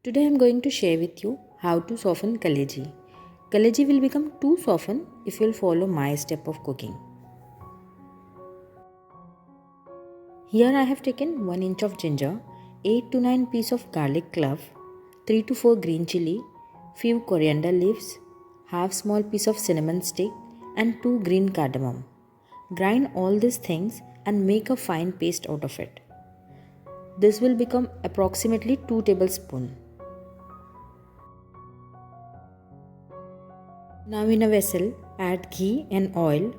Today I am going to share with you how to soften kaleji. Kaleji will become too softened if you will follow my step of cooking. Here I have taken 1 inch of ginger, 8 to 9 pieces of garlic clove, 3 to 4 green chili, few coriander leaves, half small piece of cinnamon stick and 2 green cardamom. Grind all these things and make a fine paste out of it. This will become approximately 2 tablespoons. Now in a vessel, add ghee and oil.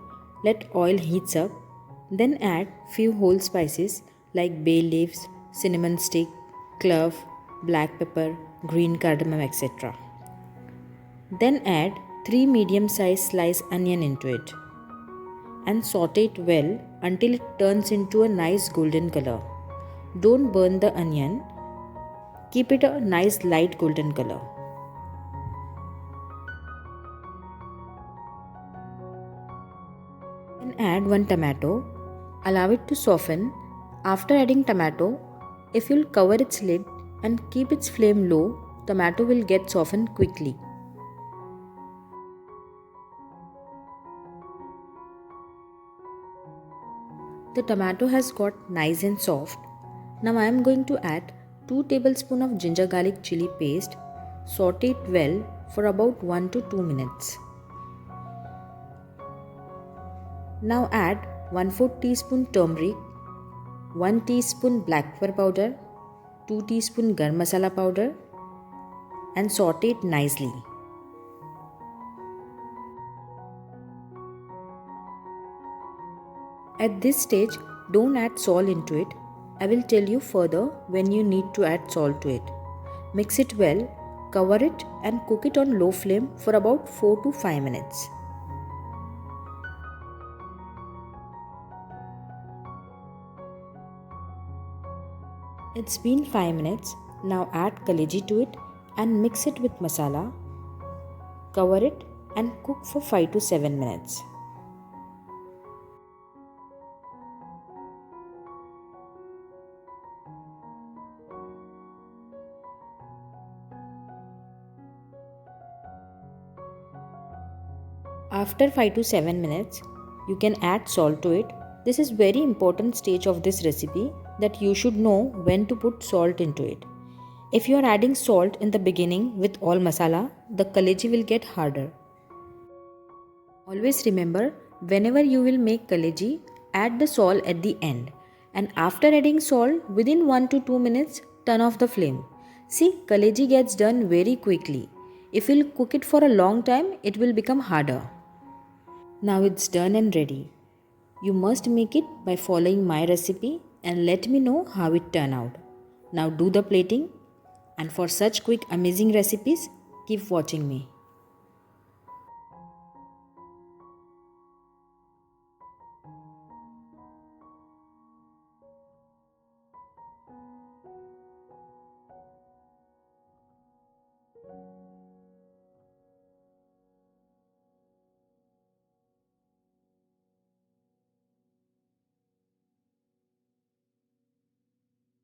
Let oil heats up. Then add few whole spices like bay leaves, cinnamon stick, clove, black pepper, green cardamom, etc. Then add 3 medium-sized sliced onion into it and saute it well until it turns into a nice golden color. Don't burn the onion. Keep it a nice light golden color. Then add 1 tomato. Allow it to soften. After adding tomato, if you'll cover its lid and keep its flame low, tomato will get softened quickly. The tomato has got nice and soft. Now I am going to add 2 tablespoons of ginger garlic chili paste. Saute it well for about 1 to 2 minutes. Now add 1/4 teaspoon turmeric, 1 teaspoon black pepper powder, 2 teaspoon garam masala powder and saute it nicely. At this stage, don't add salt into it. I will tell you further when you need to add salt to it. Mix it well, cover it and cook it on low flame for about 4 to 5 minutes. It's been 5 minutes. Now add kaleji to it and mix it with masala. Cover it and cook for 5 to 7 minutes. After 5 to 7 minutes, you can add salt to it. This is very important stage of this recipe that you should know when to put salt into it. If you are adding salt in the beginning with all masala, the kaleji will get harder. Always remember, whenever you will make kaleji, add the salt at the end. And after adding salt, within 1 to 2 minutes, turn off the flame. See, kaleji gets done very quickly. If you will cook it for a long time, it will become harder. Now it's done and ready. You must make it by following my recipe and let me know how it turned out. Now do the plating, and for such quick amazing recipes, keep watching me.